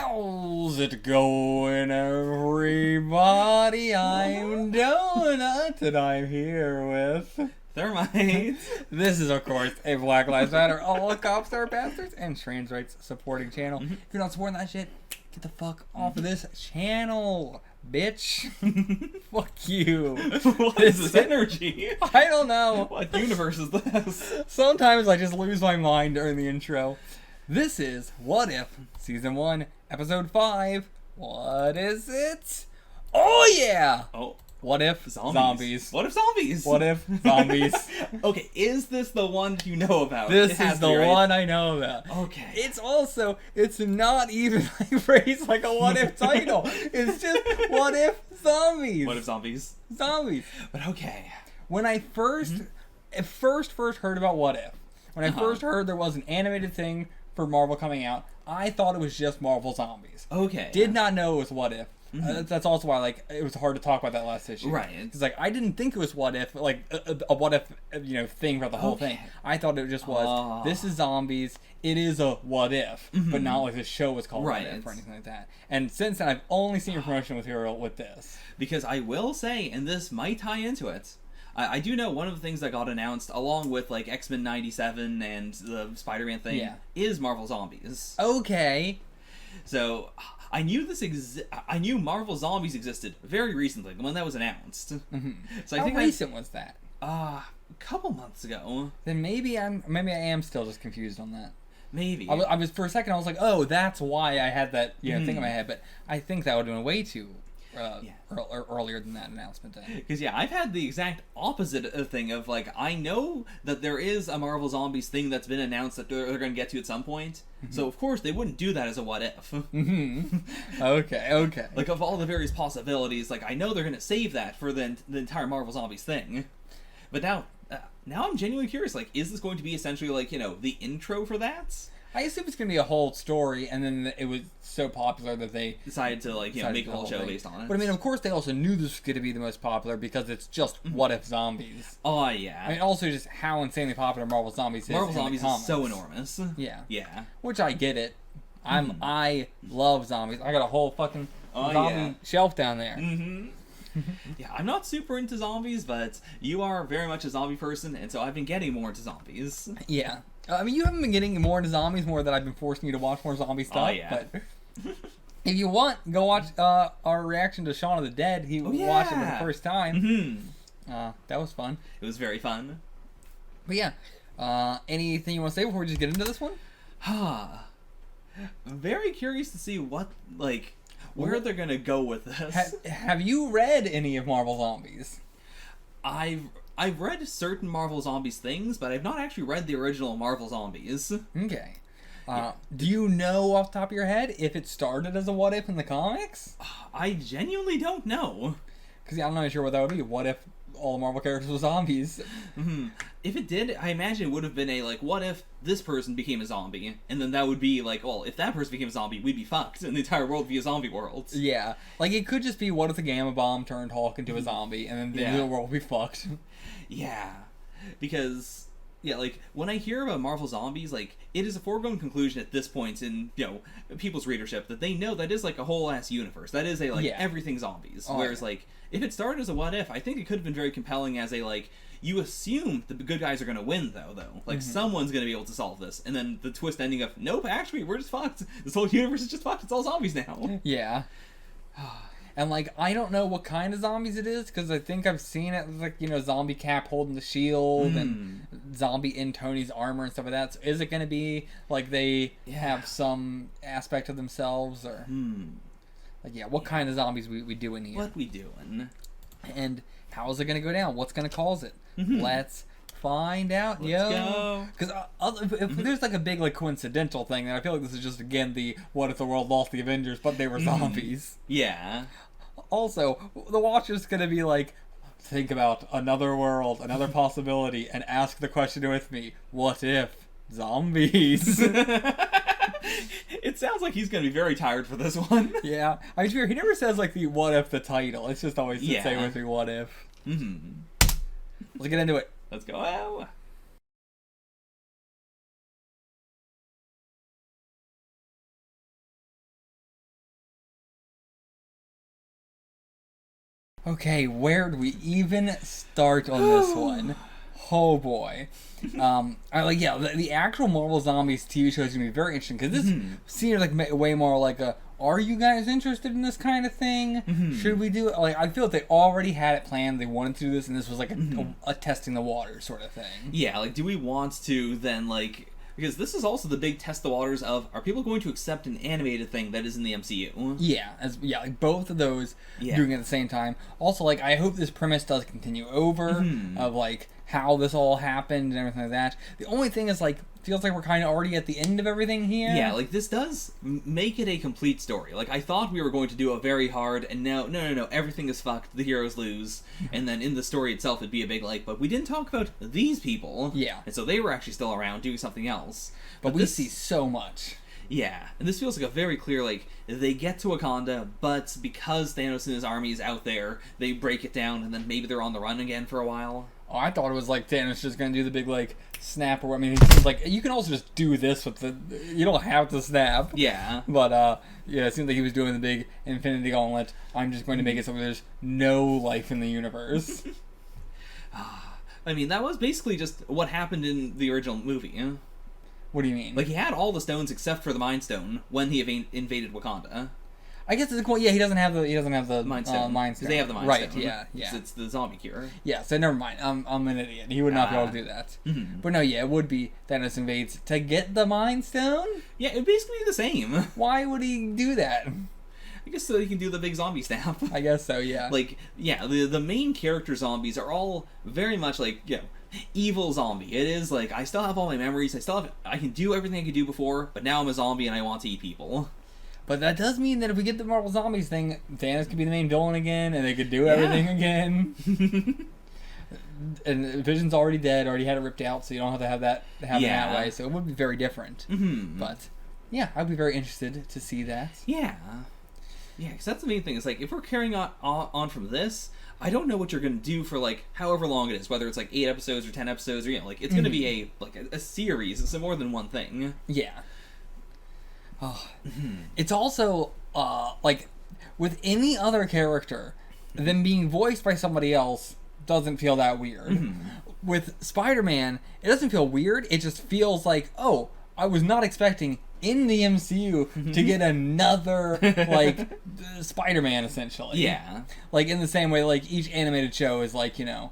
How's it going, everybody? I'm Donut, and I'm here with Thermite. This is, of course, a Black Lives Matter, all cops are bastards, and trans rights supporting channel. If you're not supporting that shit, get the fuck off of this channel, bitch. Fuck you. What is this energy? I don't know. What universe is this? Sometimes I just lose my mind during the intro. This is What If, Season 1, Episode 5. What is it? Oh, yeah! Oh. What if zombies? What if zombies? What if zombies? Okay, is this the one you know about? This is the one I know about. Okay. It's not even like phrased like a what if title. It's just what if zombies. What if zombies? Zombies. But okay. When I first heard about What If, when I first heard there was an animated thing for Marvel coming out, I thought it was just Marvel Zombies. Okay. Did not know it was What If. That's also why it was hard to talk about that last issue. Right. Because I didn't think it was What If, a What If thing for the whole thing. I thought it just was this is zombies. It is a What If, but not like the show was called What If or anything like that. And since then, I've only seen promotional material with this. Because I will say, and this might tie into it, I do know one of the things that got announced, along with like X-Men '97 and the Spider-Man thing, is Marvel Zombies. Okay. So I knew I knew Marvel Zombies existed very recently, when that was announced. So How recent was that? A couple months ago. Then maybe I am still just confused on that. Maybe. I was for a second. I was like, oh, that's why I had that thing in my head. But I think that would have been way too earlier than that announcement day. Because I've had the exact opposite thing of like, I know that there is a Marvel Zombies thing that's been announced that they're going to get to at some point. So of course they wouldn't do that as a what if. Okay. Like, of all the various possibilities, like, I know they're going to save that for the entire Marvel Zombies thing. But now I'm genuinely curious, like, is this going to be essentially like, the intro for that? I assume it's going to be a whole story, and then it was so popular that they decided to, like, make a whole show based on it. But I mean, of course, they also knew this was going to be the most popular because it's just What If Zombies. Oh, yeah. I mean, also just how insanely popular Marvel Zombies is. Marvel Zombies is so enormous. Yeah. Yeah. Which I get it. I love zombies. I got a whole fucking zombie shelf down there. Yeah, I'm not super into zombies, but you are very much a zombie person, and so I've been getting more into zombies. Yeah. I mean, you haven't been getting more into zombies more than I've been forcing you to watch more zombie stuff. Oh, yeah. But if you want, go watch our reaction to Shaun of the Dead. He watched it for the first time. That was fun. It was very fun. But yeah, anything you want to say before we just get into this one? Very curious to see where they're gonna go with this. Have you read any of Marvel Zombies? I've read certain Marvel Zombies things, but I've not actually read the original Marvel Zombies. Okay. Do you know off the top of your head if it started as a What If in the comics? I genuinely don't know. Because I'm not sure what that would be. What if all the Marvel characters were zombies? If it did, I imagine it would have been what if this person became a zombie? And then that would be well, if that person became a zombie, we'd be fucked, and the entire world would be a zombie world. Yeah. Like, it could just be what if the Gamma Bomb turned Hulk into a zombie, and then the real world would be fucked. Yeah. Because, when I hear about Marvel Zombies, it is a foregone conclusion at this point in, people's readership that they know that is, a whole-ass universe. That is everything zombies. Whereas, if it started as a what if, I think it could have been very compelling as a, you assume the good guys are going to win, though. Someone's going to be able to solve this. And then the twist ending of, nope, actually, we're just fucked. This whole universe is just fucked. It's all zombies now. Yeah. And, I don't know what kind of zombies it is, because I think I've seen it, Zombie Cap holding the shield, and Zombie in Tony's armor and stuff like that. So is it going to be, they have some aspect of themselves, or... what kind of zombies we doing here? What we doing? And how is it going to go down? What's going to cause it? Let's find out, Let's go. Because if there's a big coincidental thing, then I feel like this is just again the what if the world lost the Avengers, but they were zombies. Yeah. Also, the Watcher's going to be think about another world, another possibility, and ask the question with me: what if zombies? It sounds like he's going to be very tired for this one. Yeah. I mean, he never says, the what if the title. It's just always to say with me, what if. Let's get into it. Let's go. Okay, where do we even start on this one? Oh boy. The actual Marvel Zombies TV show is going to be very interesting, because this seems like way more like a, are you guys interested in this kind of thing? Should we do it? Like, I feel like they already had it planned, they wanted to do this, and this was like a testing the water sort of thing. Yeah, like, do we want to then, like... Because this is also the big test the waters of, are people going to accept an animated thing that is in the MCU? Yeah, like both of those doing it at the same time. Also, like, I hope this premise does continue over, of, like, how this all happened and everything like that. The only thing is, like, feels like we're kind of already at the end of everything here. Yeah, like, this does make it a complete story. Like, I thought we were going to do a very hard, and now, no, everything is fucked, the heroes lose, and then in the story itself it'd be a big, like, but we didn't talk about these people. Yeah. And so they were actually still around doing something else. But we see so much. Yeah, and this feels like a very clear, like, they get to Wakanda, but because Thanos and his army is out there, they break it down, and then maybe they're on the run again for a while. Oh, I thought it was like Thanos just gonna do the big, like, snap, or I mean, it seems like you can also just do this with the, you don't have to snap. Yeah. But, it seemed like he was doing the big Infinity Gauntlet. I'm just going to make it so there's no life in the universe. I mean, that was basically just what happened in the original movie, yeah? What do you mean? Like, he had all the stones except for the Mind Stone when he invaded Wakanda. I guess it's cool. Yeah, he doesn't have the Mind Stone. Mind Stone. They have the Mind right, Stone. Yeah. It's the zombie cure. Yeah, so never mind. I'm an idiot. He would not be able to do that. But no, yeah, it would be Thanos invades to get the Mind Stone? Yeah, it'd basically be the same. Why would he do that? I guess so he can do the big zombie snap. I guess so, yeah. Like, yeah, the main character zombies are all very much like, evil zombie. It is like, I still have all my memories, I can do everything I could do before, but now I'm a zombie and I want to eat people. But that does mean that if we get the Marvel Zombies thing, Thanos could be the main villain again, and they could do everything again. And Vision's already dead, already had it ripped out, so you don't have to have that happen that way, so it would be very different. But, yeah, I'd be very interested to see that. Yeah. Yeah, because that's the main thing, is like, if we're carrying on from this, I don't know what you're going to do for, like, however long it is, whether it's, like, 8 episodes or 10 episodes, or, like, it's going to be a series, it's more than one thing. Yeah. Oh. It's also, like, with any other character, them being voiced by somebody else doesn't feel that weird. With Spider-Man, it doesn't feel weird, it just feels like, oh, I was not expecting in the MCU to get another, like, Spider-Man, essentially. Yeah. Like, in the same way, like, each animated show is, like, a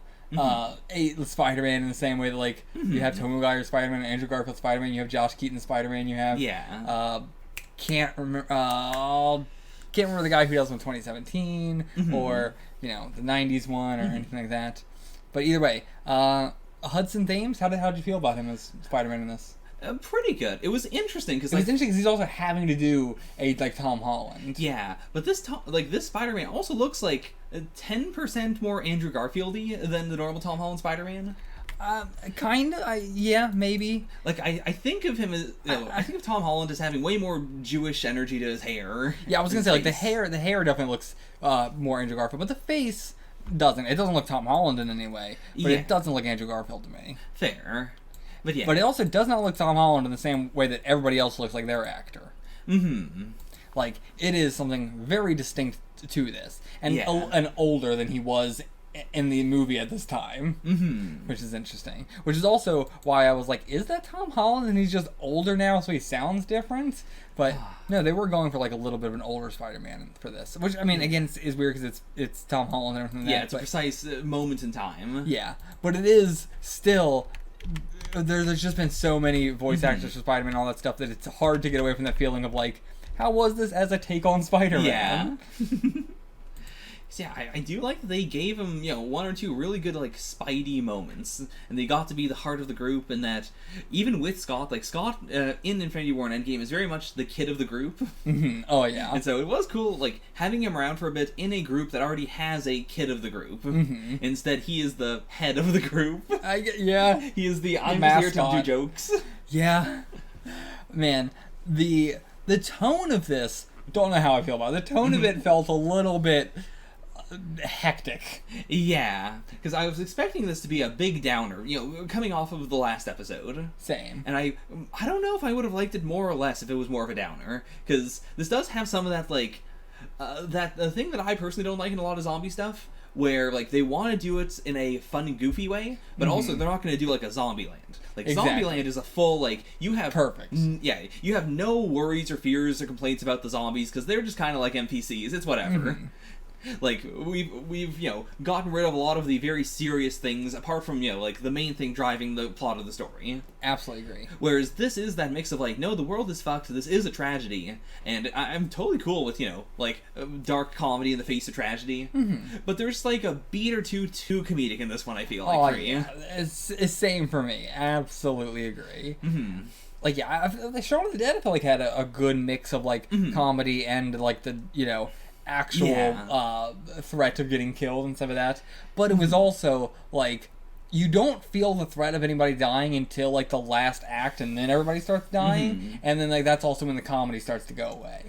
Spider-Man in the same way that, like, you have Tobey Maguire Spider-Man, Andrew Garfield Spider-Man, you have Josh Keaton Spider-Man, you have... can't remember the guy who does one in 2017, or, the 90s one, or anything like that. But either way, Hudson Thames, how did you feel about him as Spider-Man in this? Pretty good. It was interesting because he's also having to do a Tom Holland. Yeah, but this Spider-Man also looks like 10% more Andrew Garfield-y than the normal Tom Holland Spider-Man. Kinda. Yeah, maybe. Like, I think of him as, I think of Tom Holland as having way more Jewish energy to his hair. Yeah, I was gonna say, like, the hair definitely looks more Andrew Garfield, but the face doesn't. It doesn't look Tom Holland in any way, but it doesn't look Andrew Garfield to me. Fair. But yeah. But it also does not look Tom Holland in the same way that everybody else looks like their actor. Like, it is something very distinct to this. And, and older than he was in the movie at this time, which is interesting. Which is also why I was like, is that Tom Holland? And he's just older now, so he sounds different. But no, they were going for like a little bit of an older Spider-Man for this, which I mean, again, is weird because it's Tom Holland and everything. Yeah, it's a precise moment in time. Yeah, but it is still. There's just been so many voice actors for Spider-Man and all that stuff that it's hard to get away from that feeling of like, how was this as a take on Spider-Man? Yeah. So yeah, I do like that they gave him, one or two really good, like, Spidey moments. And they got to be the heart of the group, and that even with Scott, like, Scott in Infinity War and Endgame is very much the kid of the group. Oh, yeah. And so it was cool, like, having him around for a bit in a group that already has a kid of the group. Instead, he is the head of the group. Yeah. He is the I'm here to do jokes. Yeah. Man, the tone of this, don't know how I feel about it. The tone of it felt a little bit hectic. Yeah, because I was expecting this to be a big downer, coming off of the last episode. Same. And I don't know if I would have liked it more or less if it was more of a downer, because this does have some of that, like, the thing that I personally don't like in a lot of zombie stuff, where like they want to do it in a fun and goofy way, but also they're not going to do like a Zombieland. Like Zombieland is a full like you have perfect. You have no worries or fears or complaints about the zombies because they're just kind of like NPCs. It's whatever. Like we've gotten rid of a lot of the very serious things apart from like the main thing driving the plot of the story. Absolutely agree. Whereas this is that mix of like, no, the world is fucked. This is a tragedy, and I'm totally cool with like dark comedy in the face of tragedy. But there's like a beat or two too comedic in this one. I feel like. Oh yeah, it's same for me. Absolutely agree. Like the Shaun of the Dead I feel like had a good mix of like comedy and like the actual threat of getting killed and stuff like that, but it was also like you don't feel the threat of anybody dying until like the last act, and then everybody starts dying, and then like that's also when the comedy starts to go away.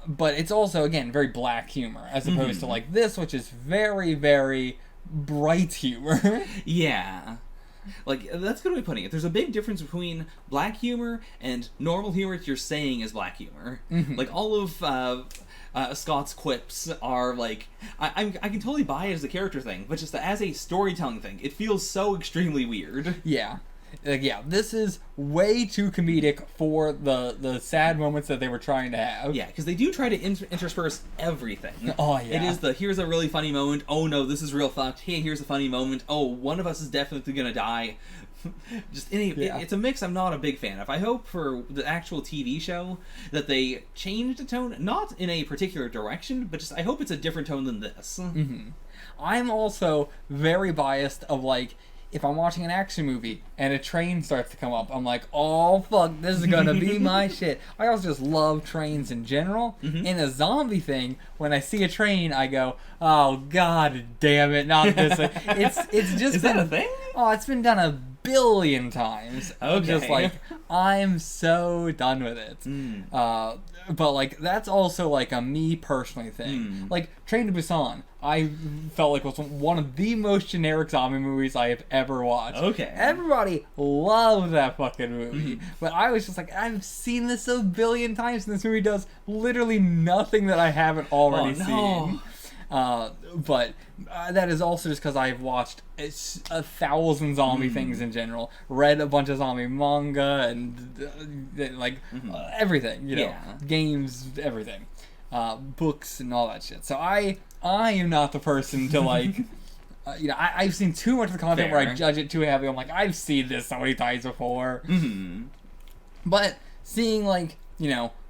But it's also again very black humor as opposed to like this, which is very very bright humor. Like, that's a good way of putting it. There's a big difference between black humor and normal humor that you're saying is black humor. Like, all of Scott's quips are, like... I can totally buy it as a character thing, but just as a storytelling thing, it feels so extremely weird. This is way too comedic for the sad moments that they were trying to have. Because they do try to intersperse everything. It is here's a really funny moment. Oh no, this is real fucked. Hey, here's a funny moment. Oh, one of us is definitely gonna die. It's a mix I'm not a big fan of. I hope for the actual TV show that they change the tone, not in a particular direction, but just I hope it's a different tone than this. I'm also very biased of like, if I'm watching an action movie and a train starts to come up, I'm like, oh fuck, this is gonna be my shit. I also just love trains in general. In a zombie thing, when I see a train, I go, oh god damn it, not this. It's just is that a thing? Oh, it's been done a billion times. I'm just like, I'm so done with it. But like that's also like a me personally thing. Like Train to Busan, I felt like was one of the most generic zombie movies I have ever watched. Everybody loved that fucking movie, but I was just like, I've seen this a billion times, and this movie does literally nothing that I haven't already seen. But that is also just because I've watched 1,000 zombie things in general, read a bunch of zombie manga, and everything, games, everything, books, and all that shit. So I am not the person to like, I've seen too much of the content where I judge it too heavily. I'm like, I've seen this so many times before. But seeing like,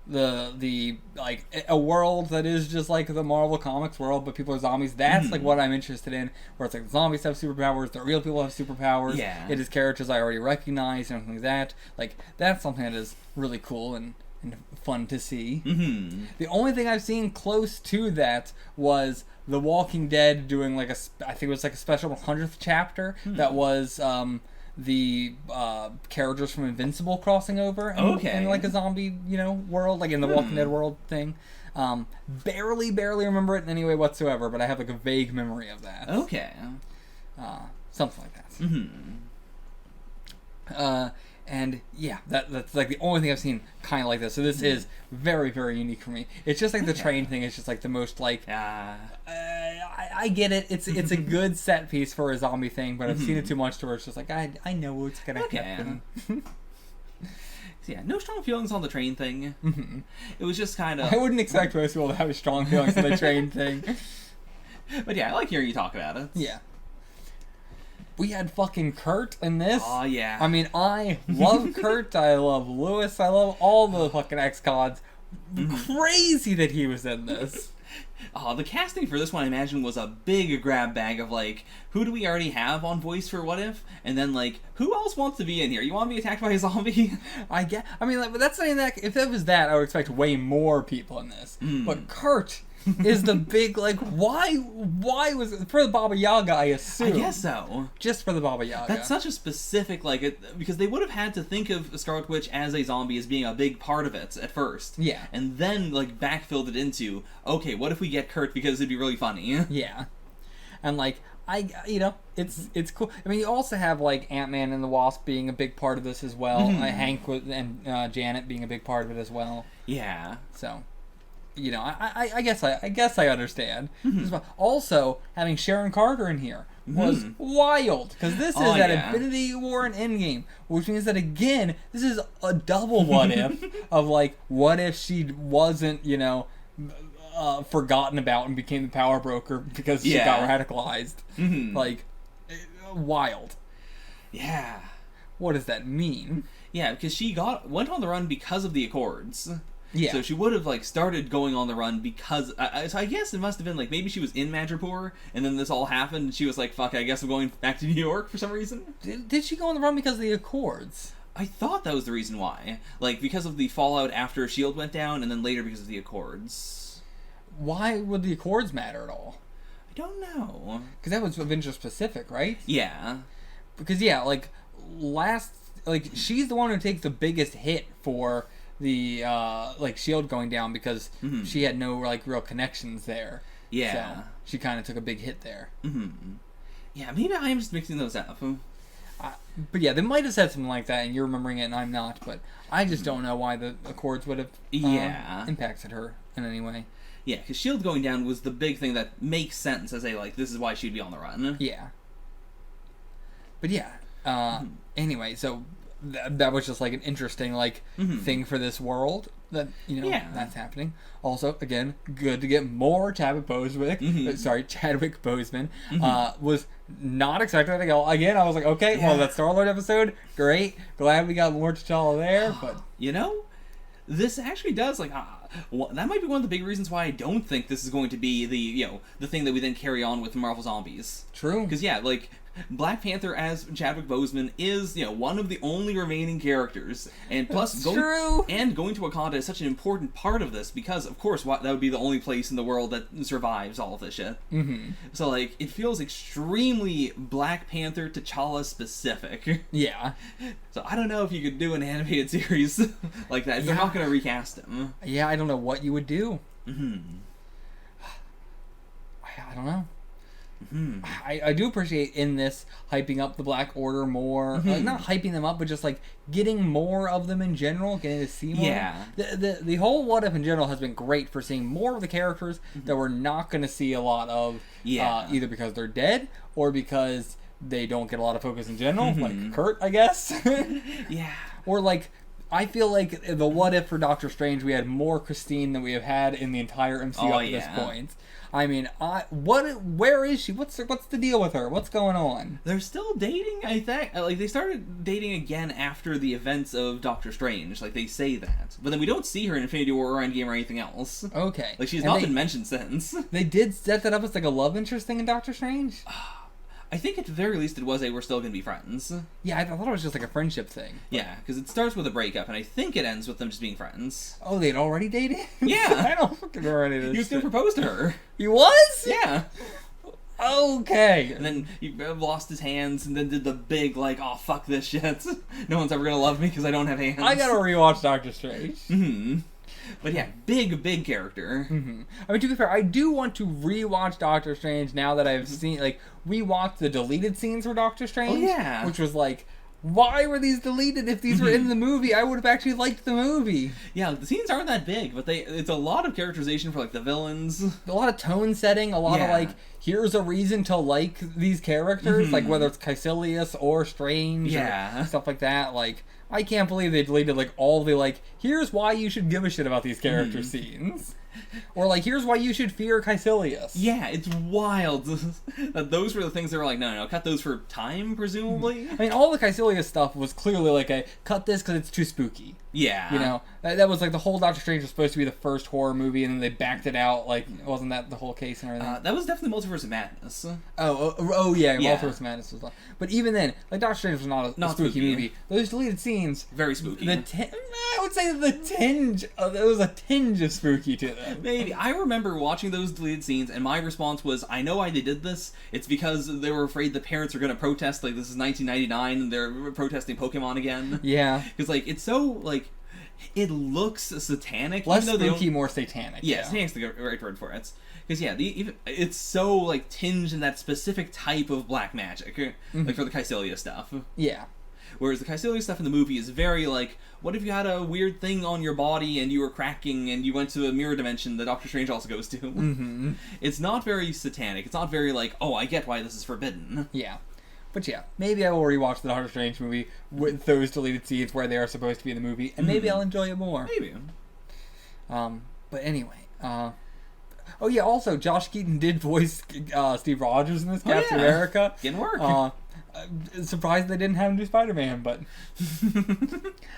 the like a world that is just like the Marvel Comics world, but people are zombies, that's like what I'm interested in, where it's like the zombies have superpowers, the real people have superpowers, it is characters I already recognize and things like that. Like, that's something that is really cool and fun to see. The only thing I've seen close to that was The Walking Dead doing like I think it was like a special 100th chapter that was the characters from Invincible crossing over in like a zombie world, like in the Walking Dead world thing. Barely remember it in any way whatsoever, but I have like a vague memory of that. Something like that. And yeah, that's like the only thing I've seen kind of like this. So this is very, very unique for me. It's just like the train thing is just like the most like I get it. It's a good set piece for a zombie thing, but I've seen it too much to where it's just like I know what's gonna happen. No strong feelings on the train thing. It was just kind of... I wouldn't expect most people to have strong feelings on the train thing. But yeah, I like hearing you talk about it. We had fucking Kurt in this. I mean, I love Kurt. I love Lewis. I love all the fucking ex-cons. Crazy that he was in this. The casting for this one, I imagine, was a big grab bag of, like, who do we already have on voice for What If? And then, like, who else wants to be in here? You want to be attacked by a zombie? I mean, like, but that's something that, if it was that, I would expect way more people in this. But Kurt is the big, like, why was it for the Baba Yaga, I assume? I guess so. Just for the Baba Yaga. That's such a specific, like, because they would have had to think of Scarlet Witch as a zombie as being a big part of it at first. And then, like, backfilled it into, okay, what if we get Kurt because it'd be really funny? And, like, it's cool. I mean, you also have, like, Ant-Man and the Wasp being a big part of this as well. Hank and Janet being a big part of it as well. So... you know, I guess I understand. Also, having Sharon Carter in here was wild, because this is that Infinity War and Endgame, which means that again, this is a double what if of like, what if she wasn't, you know, forgotten about and became the power broker because she got radicalized. Like, wild. Yeah. What does that mean? Yeah, because she went on the run because of the Accords. Yeah. So she would have like started going on the run because so I guess it must have been like maybe she was in Madripoor and then this all happened and she was like, fuck, I guess I'm going back to New York for some reason. Did she go on the run because of the Accords? I thought that was the reason why. Like because of the fallout after S.H.I.E.L.D. went down and then later because of the Accords. Why would the Accords matter at all? I don't know. Because that was Avengers Pacific, right? Yeah. Because like she's the one who takes the biggest hit for the like S.H.I.E.L.D. going down because she had no like real connections there. Yeah. So she kind of took a big hit there. Yeah, maybe I'm just mixing those up. But yeah, they might have said something like that, and you're remembering it, and I'm not. But I just don't know why the Accords would have impacted her in any way. Yeah, because S.H.I.E.L.D. going down was the big thing that makes sense as a like this is why she'd be on the run. Yeah. But yeah. Anyway, so that was just like an interesting like thing for this world that, you know, that's happening. Also, again, good to get more Chadwick Boseman. Chadwick Boseman was not expecting to go. Again, I was like, okay, well, that Star-Lord episode, great. Glad we got more T'Challa there, but you know, this actually does like that might be one of the big reasons why I don't think this is going to be the thing that we then carry on with Marvel Zombies. True. Because like Black Panther as Chadwick Boseman is, one of the only remaining characters, and plus going to Wakanda is such an important part of this because, of course, that would be the only place in the world that survives all of this shit. So, like, it feels extremely Black Panther T'Challa specific. Yeah. So I don't know if you could do an animated series like that. If they're not going to recast him. Yeah, I don't know what you would do. I don't know. I do appreciate in this hyping up the Black Order more, like not hyping them up, but just like getting more of them in general, getting to see more. Yeah. The whole What If in general has been great for seeing more of the characters that we're not going to see a lot of, either because they're dead or because they don't get a lot of focus in general, like Kurt, I guess. Yeah. Or like, I feel like the What If for Doctor Strange, we had more Christine than we have had in the entire MCU up to this point. I mean, where is she? What's the deal with her? What's going on? They're still dating, I think. Like, they started dating again after the events of Doctor Strange. Like, they say that. But then we don't see her in Infinity War or Endgame or anything else. Okay. Like, she's not been mentioned since. They did set that up as like a love interest thing in Doctor Strange? I think at the very least it was we're still going to be friends. Yeah, I thought it was just like a friendship thing. Yeah, because it starts with a breakup, and I think it ends with them just being friends. Oh, they'd already dated? Yeah! I don't fucking remember any of this. He was going to propose to her. He was? Yeah. Okay. And then he lost his hands, and then did the big, like, oh, fuck this shit. No one's ever going to love me because I don't have hands. I gotta rewatch Doctor Strange. But yeah, big character. I mean, to be fair, I do want to rewatch Doctor Strange now that I've seen, like, rewatch the deleted scenes for Doctor Strange. Oh, yeah. Which was like, why were these deleted? If these were in the movie, I would have actually liked the movie. Yeah, the scenes aren't that big, but it's a lot of characterization for, like, the villains. A lot of tone setting, a lot of, like, here's a reason to like these characters, like, whether it's Caecilius or Strange or stuff like that, like... I can't believe they deleted, like, all the, like, here's why you should give a shit about these character scenes. Or, like, here's why you should fear Caecilius. Yeah, it's wild. That those were the things that were like, no, cut those for time, presumably? I mean, all the Caecilius stuff was clearly like a, cut this because it's too spooky. Yeah. You know? That was like, the whole Doctor Strange was supposed to be the first horror movie, and then they backed it out, like, wasn't that the whole case and everything? That was definitely Multiverse of Madness. Oh yeah, Multiverse of Madness was... But even then, like, Doctor Strange was not a spooky movie. Those deleted scenes... Very spooky. I would say the tinge... there was a tinge of spooky to them. Maybe. I remember watching those deleted scenes, and my response was, I know why they did this. It's because they were afraid the parents were going to protest, like, this is 1999, and they're protesting Pokemon again. Yeah. Because, like, it's so, like... It looks satanic. Less spooky, more satanic. Yeah, satanic's the right word for it. Because, it's so, like, tinged in that specific type of black magic. Like, for the Caecilius stuff. Yeah. Whereas the Caecilius stuff in the movie is very like, what if you had a weird thing on your body and you were cracking and you went to a mirror dimension that Doctor Strange also goes to? Mm-hmm. It's not very satanic. It's not very like, oh, I get why this is forbidden. Yeah. But yeah, maybe I will rewatch the Doctor Strange movie with those deleted scenes where they are supposed to be in the movie, and maybe I'll enjoy it more. Maybe. But anyway, oh yeah, also, Josh Keaton did voice Steve Rogers in this, Captain America. Getting work. Surprised they didn't have him do Spider-Man, but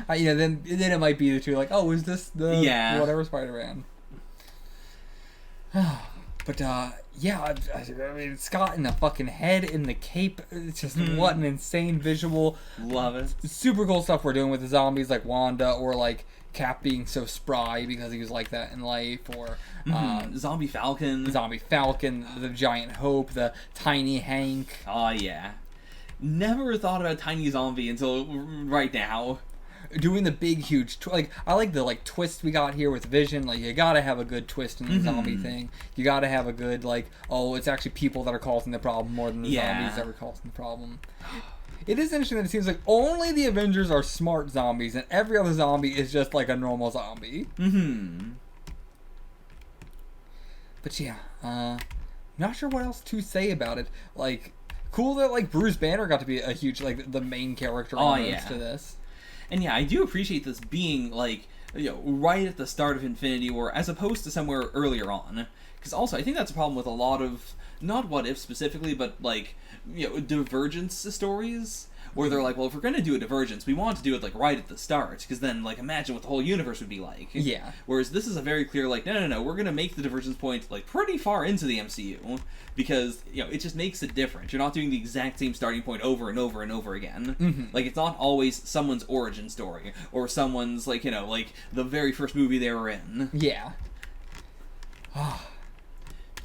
then it might be the two, like, oh, is this the whatever Spider-Man? But yeah, I mean, Scott in the fucking head in the cape. It's just what an insane visual. Love it. Super cool stuff we're doing with the zombies, like Wanda, or like Cap being so spry because he was like that in life, or Zombie Falcon, the Giant Hope, the Tiny Hank. Oh yeah, never thought about Tiny Zombie until right now. Doing the big huge I like the twist we got here with Vision. Like, you gotta have a good twist in the zombie thing. You gotta have a good it's actually people that are causing the problem more than the zombies that were causing the problem. It is interesting that it seems like only the Avengers are smart zombies and every other zombie is just like a normal zombie. But yeah, not sure what else to say about it. Like, cool that Bruce Banner got to be a huge the main character to this. And yeah, I do appreciate this being right at the start of Infinity War, as opposed to somewhere earlier on. Because also, I think that's a problem with a lot of, not What If specifically, but divergence stories, where they're like, well, if we're going to do a divergence, we want to do it right at the start, because then imagine what the whole universe would be like. Yeah. Whereas this is a very clear no, we're going to make the divergence point pretty far into the MCU, because it just makes it different. You're not doing the exact same starting point over and over and over again. It's not always someone's origin story or someone's the very first movie they were in. Yeah.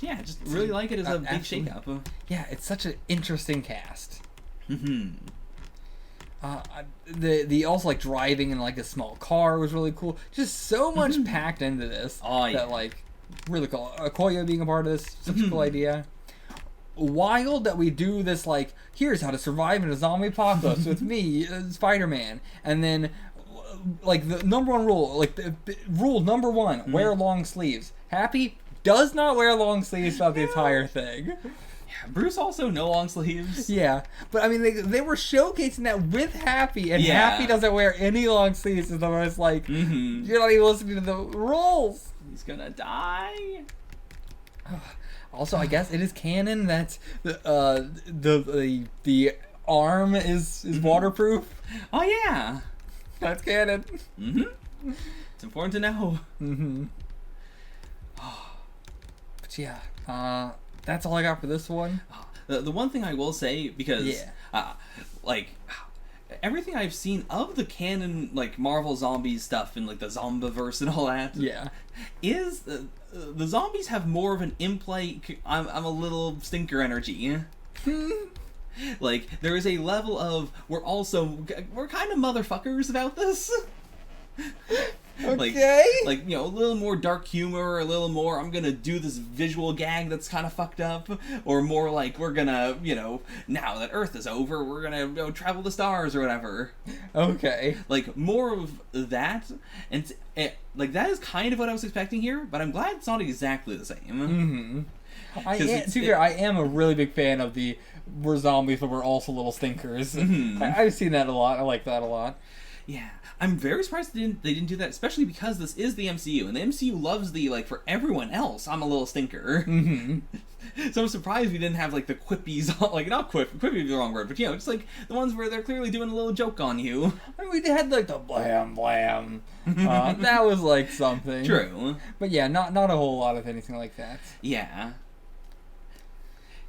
Yeah, just really like it as a big shakeup. Yeah, it's such an interesting cast. The also driving in a small car was really cool. Just so much packed into this. Oh yeah. That really cool. Okoye being a part of this, such a cool idea. Wild that we do this here's how to survive in a zombie apocalypse with me, Spider-Man, and then the number one rule, rule number one, wear long sleeves. Happy does not wear long sleeves throughout the entire thing. Yeah, Bruce also no long sleeves. Yeah, but I mean they were showcasing that with Happy, and Happy doesn't wear any long sleeves. Is the most you're not even listening to the rules. He's gonna die. Also, I guess it is canon that the arm is waterproof. Oh yeah, that's canon. It's important to know. But yeah, that's all I got for this one. The one thing I will say, because everything I've seen of the canon Marvel zombies stuff and the Zombiverse and all that, is the zombies have more of an in-play I'm a little stinker energy. There is a level of we're kind of motherfuckers about this. Okay. A little more dark humor, a little more I'm gonna do this visual gag that's kind of fucked up, or more we're gonna, now that Earth is over, we're gonna travel the stars or whatever. Okay. More of that, and that is kind of what I was expecting here, but I'm glad it's not exactly the same. I am a really big fan of we're zombies, but we're also little stinkers. I've seen that a lot. I like that a lot. Yeah. I'm very surprised they didn't do that, especially because this is the MCU, and the MCU loves for everyone else, I'm a little stinker. So I'm surprised we didn't have the quippies, not quippy is the wrong word, but just the ones where they're clearly doing a little joke on you. I mean, we had the blam blam. That was something. True. But yeah, not a whole lot of anything like that. Yeah.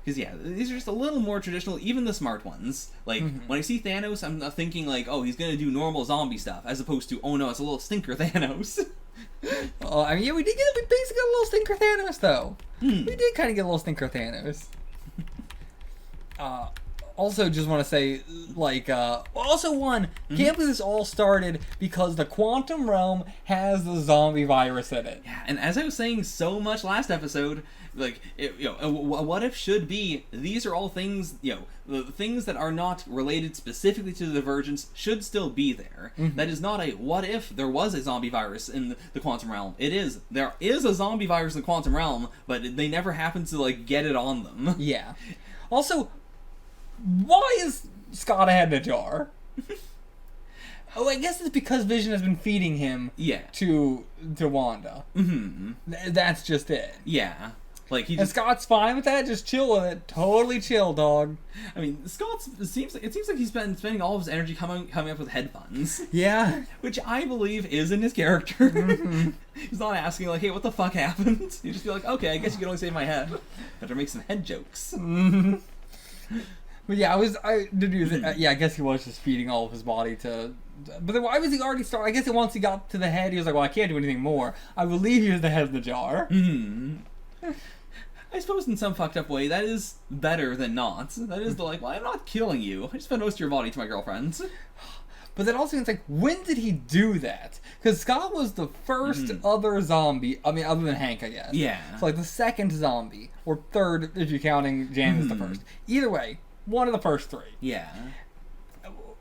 Because, these are just a little more traditional, even the smart ones. When I see Thanos, I'm not thinking, oh, he's going to do normal zombie stuff, as opposed to, oh no, it's a little stinker Thanos. I mean, we basically got a little stinker Thanos, though. We did kind of get a little stinker Thanos. Also, just want to say, like, can't believe this all started because the quantum realm has the zombie virus in it. Yeah, and as I was saying so much last episode, like, what if should be, these are all things, the things that are not related specifically to the Divergence should still be there. Mm-hmm. That is not a what if there was a zombie virus in the quantum realm. There is a zombie virus in the quantum realm, but they never happen to, like, get it on them. Yeah. Also, why is Scott a head in a jar? Oh, I guess it's because Vision has been feeding him to Wanda. Mm-hmm. That's just it. Yeah. Like and Scott's fine with that, just chill with it. Totally chill, dog. I mean, it seems like he's been spending all of his energy coming up with head puns. Yeah. Which I believe is in his character. Mm-hmm. He's not asking, like, hey, what the fuck happened? You just be like, okay, I guess you can only save my head. Better make some head jokes. Mm-hmm. But yeah, I guess he was just feeding all of his body to... But then why was he already starting? I guess once he got to the head, he was like, well, I can't do anything more. I believe he was the head of the jar. Mm-hmm. I suppose in some fucked up way, that is better than not. That is the, like, well, I'm not killing you. I just fed most of your body to my girlfriends. But then also, it's like, when did he do that? Because Scott was the first other zombie, I mean, other than Hank, I guess. Yeah. So, like, the second zombie, or third, if you're counting Jan as the first. Either way, one of the first three. Yeah.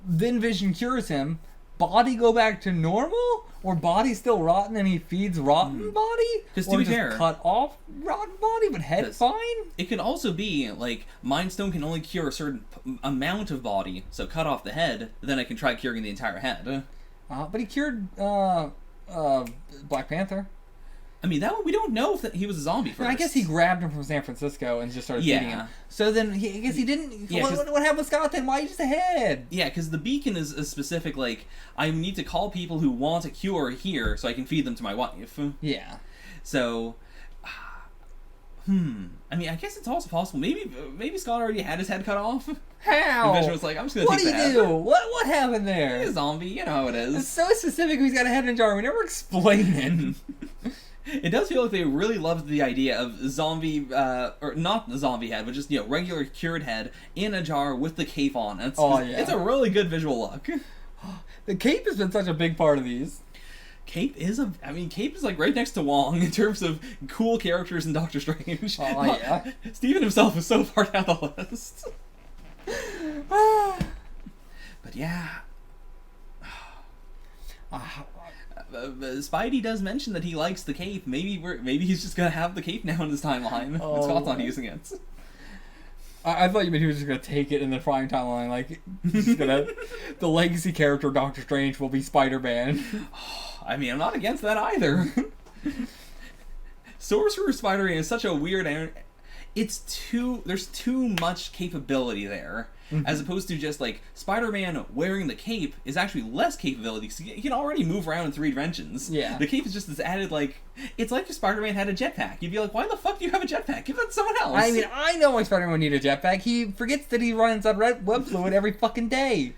Then Vision cures him. Body go back to normal? Or body still rotten and he feeds rotten body? Because to be fair, cut off rotten body but head fine? It could also be, like, Mind Stone can only cure a certain amount of body, so cut off the head, then I can try curing the entire head. But he cured Black Panther. I mean, that one, we don't know if he was a zombie first. I guess he grabbed him from San Francisco and just started feeding him. So then, I guess he didn't... Yeah, what happened with Scott then? Why just a head? Yeah, because the beacon is a specific, like, I need to call people who want a cure here so I can feed them to my wife. Yeah. So... I mean, I guess it's also possible. Maybe Scott already had his head cut off. How? And Vision was like, I'm just going to take the head. What do you do? What happened there? He's a zombie, you know how it is. It's so specific he's got a head in a jar. We never explain it. It does feel like they really loved the idea of zombie, or not the zombie head, but just, regular cured head in a jar with the cape on. It's a really good visual look. The cape has been such a big part of these. Cape is like right next to Wong in terms of cool characters in Doctor Strange. Oh, yeah. Steven himself is so far down the list. But yeah. Spidey does mention that he likes the cape. Maybe he's just gonna have the cape now in his timeline. Scott's not using it. I thought you meant he was just gonna take it in the prime timeline. Like, he's gonna the legacy character of Doctor Strange will be Spider-Man. I mean, I'm not against that either. Sorcerer Spider-Man is such a weird... There's too much capability there. Mm-hmm. As opposed to just, like, Spider-Man wearing the cape is actually less capability, because he can already move around in 3 dimensions. Yeah. The cape is just this added, like... It's like if Spider-Man had a jetpack. You'd be like, why the fuck do you have a jetpack? Give that to someone else. I mean, I know why Spider-Man would need a jetpack. He forgets that he runs on red web fluid every fucking day.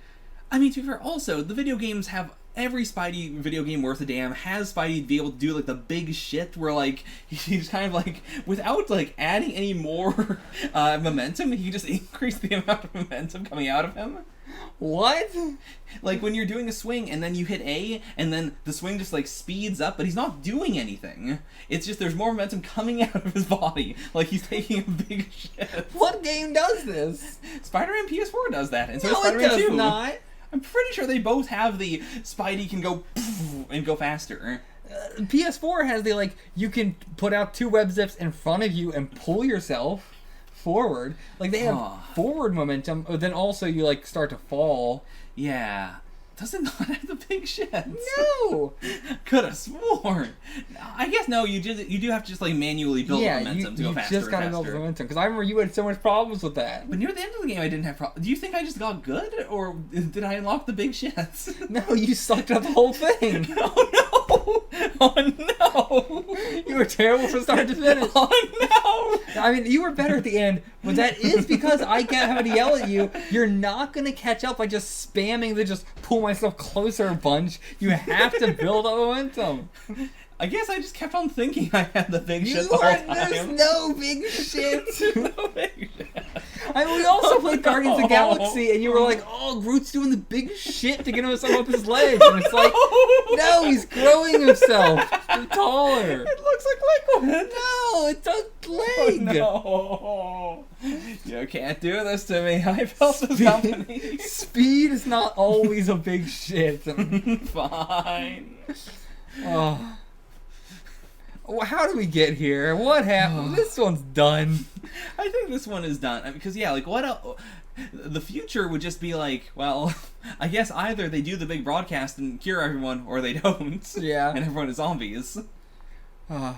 I mean, to be fair, also, the video games have... Every Spidey video game worth a damn has Spidey be able to do, like, the big shit where, like, he's kind of, like, without, like, adding any more momentum, he can just increase the amount of momentum coming out of him. What? Like, when you're doing a swing and then you hit A, and then the swing just, like, speeds up, but he's not doing anything. It's just there's more momentum coming out of his body. Like, he's taking a big shit. What game does this? Spider-Man PS4 does that, and so no, does Spider-Man 2. It does not. I'm pretty sure they both have the Spidey can go and go faster. PS4 has the, like, you can put out 2 web zips in front of you and pull yourself forward. Like, they have forward momentum, but then also you, like, start to fall. Yeah. Does it not have the big shit? No! Could have sworn. I guess no, you do have to just, like, manually build momentum to go faster. You just gotta build momentum, because I remember you had so much problems with that. But near the end of the game I didn't have problems. Do you think I just got good, or did I unlock the big shits? No, you sucked up the whole thing. Oh no! Oh no! You were terrible from start to finish. Oh no! I mean, you were better at the end, but that is because I kept having to yell at you. You're not gonna catch up by just spamming the just pull myself closer a bunch. You have to build up momentum. I guess I just kept on thinking I had the big shit the whole time. There's no big shit. No big shit. I mean, we also played Guardians of the Galaxy, and you were like, "Oh, Groot's doing the big shit to get himself up his ledge," and it's like, no, he's growing himself taller. It looks like liquid. No, it's a leg. Oh, no. You can't do this to me. I felt this company. Speed is not always a big shit. Fine. Oh. Well, how did we get here? What happened? This one's done. I think this one is done. Because, yeah, like, what else? The future would just be like, well, I guess either they do the big broadcast and cure everyone, or they don't. Yeah. And everyone is zombies. But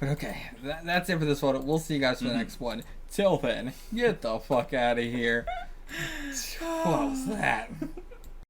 okay, that's it for this one. We'll see you guys for the next one. Till then, get the fuck out of here. What was that?